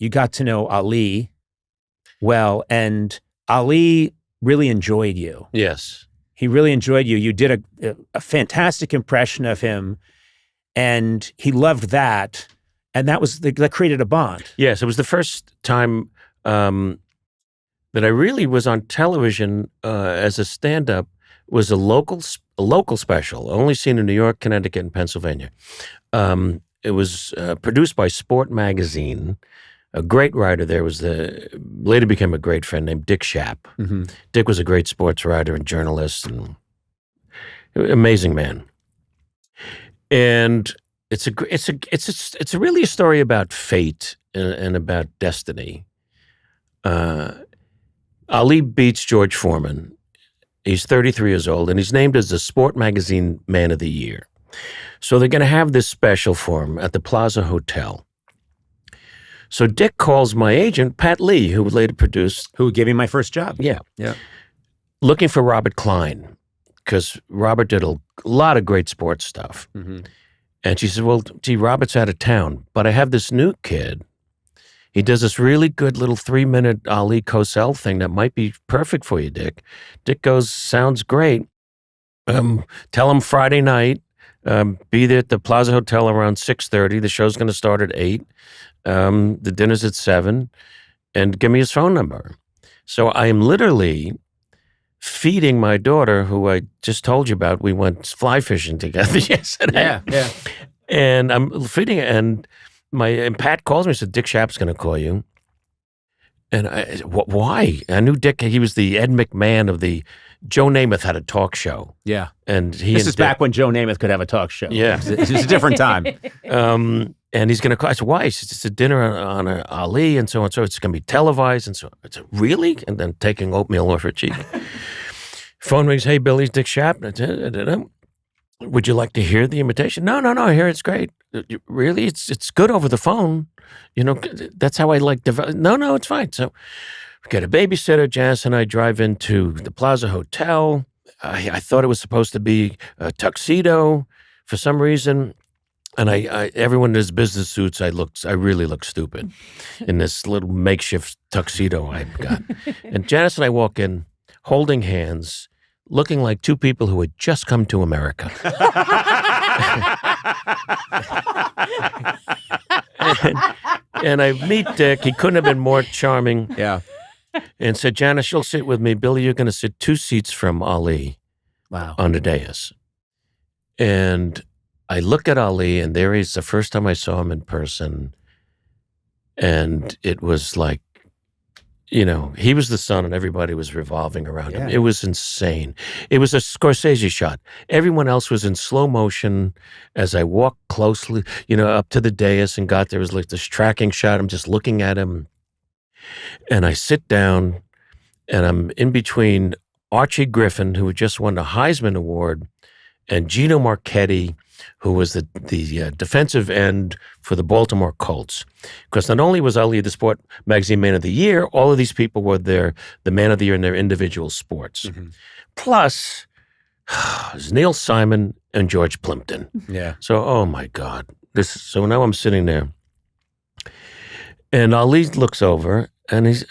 you got to know Ali well, and Ali really enjoyed you. Yes. He really enjoyed you. You did a fantastic impression of him, and he loved that, and that created a bond. Yes, it was the first time that I really was on television as a stand-up. Was a local special, only seen in New York, Connecticut, and Pennsylvania. It was produced by Sport Magazine. A great writer there was later became a great friend named Dick Schaap. Mm-hmm. Dick was a great sports writer and journalist, and amazing man. And it's really a story about fate and about destiny. Ali beats George Foreman. He's 33 years old, and he's named as the Sport Magazine Man of the Year. So they're going to have this special for him at the Plaza Hotel. So Dick calls my agent, Pat Lee, who would later produce... Who gave me my first job. Yeah. Yeah. Looking for Robert Klein, because Robert did a lot of great sports stuff. Mm-hmm. And she said, well, gee, Robert's out of town, but I have this new kid. He does this really good little 3-minute Ali Cosell thing that might be perfect for you, Dick. Dick goes, sounds great. Tell him Friday night, be there at the Plaza Hotel around 6:30. The show's going to start at 8. The dinner's at 7, and give me his phone number. So I am literally feeding my daughter, who I just told you about. We went fly fishing together yesterday. Yeah. And I'm feeding her, and Pat calls me and said, Dick Schaap's going to call you. And why? I knew Dick, he was the Ed McMahon of Joe Namath had a talk show. Yeah. And this is back when Joe Namath could have a talk show. Yeah. It was a different time. And he's going to call. I said, why? He said, it's a dinner on Ali and so on. So it's going to be televised. And so I said, really? And then taking oatmeal off her cheek. Phone rings. Hey, Billy, Dick Schaap. Would you like to hear the invitation? No, I hear it's great. Really? It's good over the phone. You know, that's how I like develop. No, it's fine. So we get a babysitter. Janice and I drive into the Plaza Hotel. I thought it was supposed to be a tuxedo for some reason. And everyone in his business suits, I really look stupid in this little makeshift tuxedo I've got. And Janice and I walk in, holding hands, looking like two people who had just come to America. and I meet Dick. He couldn't have been more charming. Yeah. And said, Janice, you'll sit with me. Billy, you're going to sit 2 seats from Ali. Wow. On the dais. And I look at Ali, and there he is, the first time I saw him in person. And it was like, you know, he was the sun and everybody was revolving around him. It was insane. It was a Scorsese shot. Everyone else was in slow motion as I walked closely, you know, up to the dais and got there. It was like this tracking shot. I'm just looking at him. And I sit down, and I'm in between Archie Griffin, who had just won the Heisman Award, and Gino Marchetti, who was the defensive end for the Baltimore Colts. Because not only was Ali the Sport Magazine Man of the Year, all of these people were the Man of the Year in their individual sports. Mm-hmm. Plus, Neil Simon and George Plimpton. Yeah. So, oh my God. So now I'm sitting there, and Ali looks over, and he's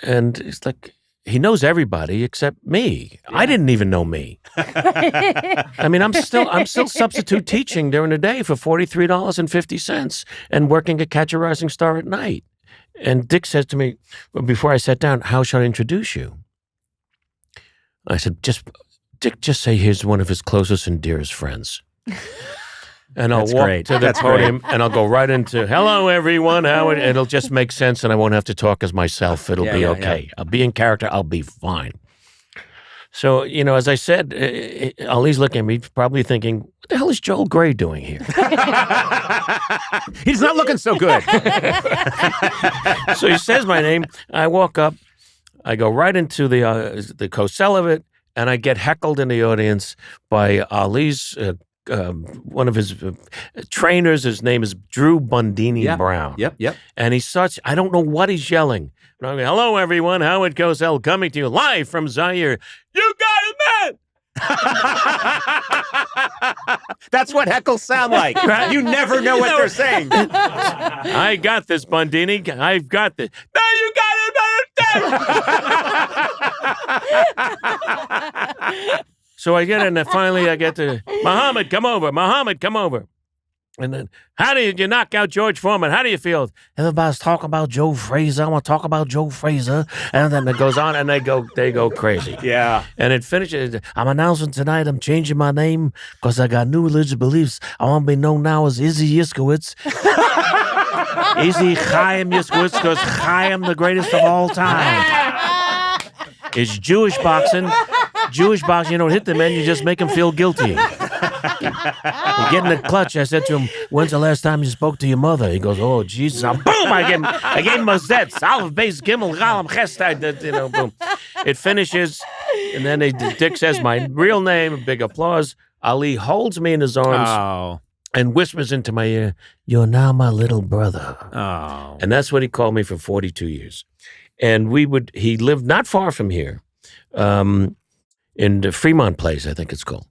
like, he knows everybody except me. Yeah. I didn't even know me. I mean, I'm still substitute teaching during the day for $43.50 and working at Catch a Rising Star at night. And Dick says to me, before I sat down, how should I introduce you? I said, Dick, just say he's one of his closest and dearest friends. And I'll walk to the podium, and I'll go right into, hello, everyone. It'll just make sense, and I won't have to talk as myself. It'll be okay. Yeah. I'll be in character. I'll be fine. So, you know, as I said, Ali's looking at me, probably thinking, what the hell is Joel Grey doing here? He's not looking so good. So he says my name. I walk up. I go right into the Cosell of it, and I get heckled in the audience by Ali's one of his trainers. His name is Drew Bundini Brown. Yep. And he starts, I don't know what he's yelling. But I'm going, hello, everyone. Howard Cosell coming to you live from Zaire. You got it, man! That's what heckles sound like. You never know what they're saying. I got this, Bundini. I've got this. No, you got it. So I get in, and finally I get to, Muhammad, come over. Muhammad, come over. And then, how did you knock out George Foreman? How do you feel? Everybody's talking about Joe Frazier. I want to talk about Joe Frazier. And then it goes on, and they go crazy. Yeah. And it finishes, I'm announcing tonight I'm changing my name because I got new religious beliefs. I want to be known now as Izzy Yiskowitz. Izzy Chaim Yiskowitz, because Chaim the greatest of all time. It's Jewish boxing. Jewish boxing, you don't hit the man, you just make him feel guilty. You get in the clutch. I said to him, when's the last time you spoke to your mother? He goes, oh, Jesus. Boom! I gave him a Zetz. Aleph, Beis, Gimel, Galam, Chesed. Boom. It finishes, and then Dick says my real name, big applause. Ali holds me in his arms and whispers into my ear, you're now my little brother. Oh. And that's what he called me for 42 years. And he lived not far from here, in the Fremont Place, I think it's called.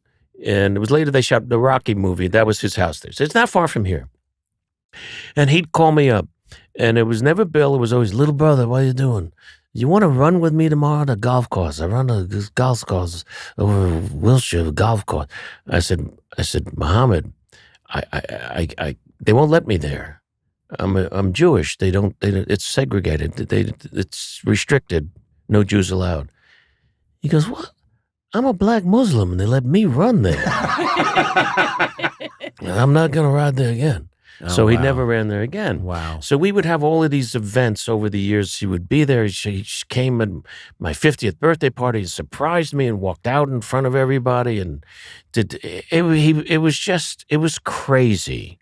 And it was later they shot the Rocky movie. That was his house there. So it's not far from here. And he'd call me up. And it was never Bill. It was always, little brother, what are you doing? You want to run with me tomorrow on a golf course? I run a golf course over Wilshire golf course. I said, Muhammad, they won't let me there. I'm Jewish. It's segregated. It's restricted. No Jews allowed. He goes, what? I'm a black Muslim, and they let me run there. And I'm not going to ride there again. So he never ran there again. Wow. So we would have all of these events over the years. He would be there. He came at my 50th birthday party and surprised me and walked out in front of everybody. And it was crazy.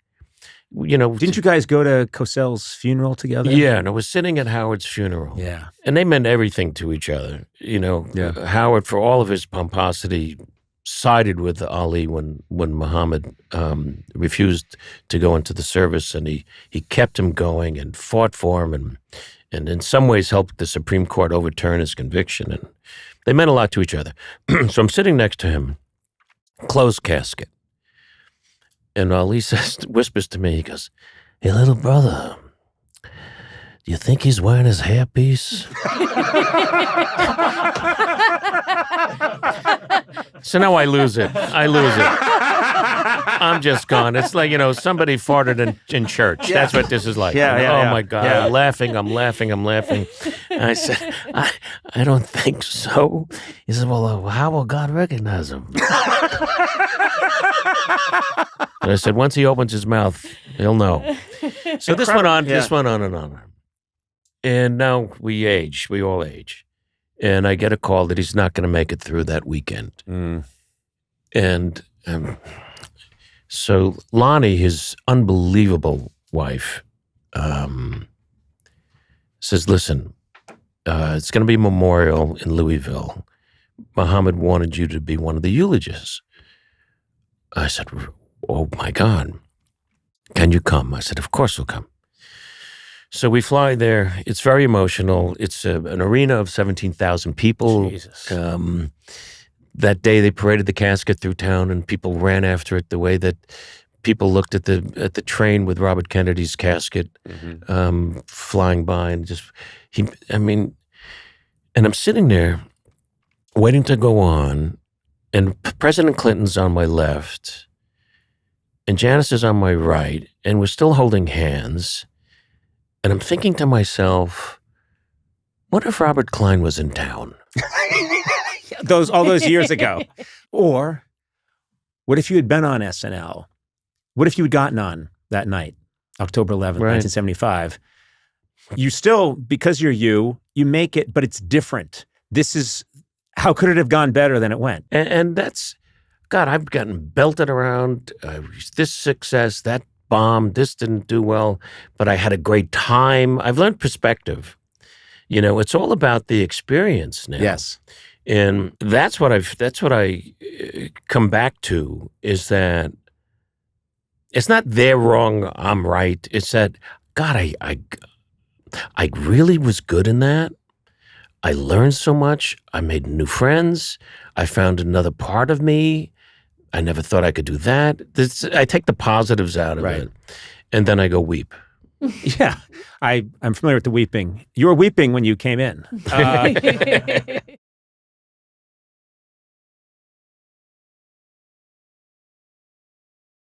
You know, didn't you guys go to Cosell's funeral together? Yeah, and I was sitting at Howard's funeral. Yeah. And they meant everything to each other. You know, Howard, for all of his pomposity, sided with Ali when Muhammad refused to go into the service, and he kept him going and fought for him and in some ways helped the Supreme Court overturn his conviction. And they meant a lot to each other. So I'm sitting next to him, closed casket. And Ali whispers to me, he goes, hey, little brother, do you think he's wearing his hairpiece? So now I lose it. I'm just gone. It's like, somebody farted in church. Yeah. That's what this is like. Oh, my God. Yeah. I'm laughing. And I said, I don't think so. He said, well, how will God recognize him? And I said, once he opens his mouth, he'll know. So this went on and on. And now we all age. And I get a call that he's not going to make it through that weekend. Mm. And so Lonnie, his unbelievable wife, says, listen, it's going to be a memorial in Louisville. Muhammad wanted you to be one of the eulogists. I said, oh, my God, can you come? I said, of course we'll come. So we fly there. It's very emotional. It's an arena of 17,000 people. Jesus. That day they paraded the casket through town, and people ran after it the way that people looked at the train with Robert Kennedy's casket flying by, and and I'm sitting there waiting to go on, and President Clinton's on my left, and Janice is on my right, and we're still holding hands. And I'm thinking to myself, what if Robert Klein was in town? all those years ago. Or what if you had been on SNL? What if you had gotten on that night, October 11th, 1975? You still, because you're you make it, but it's different. How could it have gone better than it went? And that's, God, I've gotten belted around, this success, that bomb, this didn't do well, but I had a great time. I've learned perspective. It's all about the experience now. Yes. And that's what I come back to, is that it's not they're wrong, I'm right. It's that, God, I really was good in that. I learned so much. I made new friends. I found another part of me. I never thought I could do that. I take the positives out of it, and then I go weep. Yeah, I'm familiar with the weeping. You were weeping when you came in.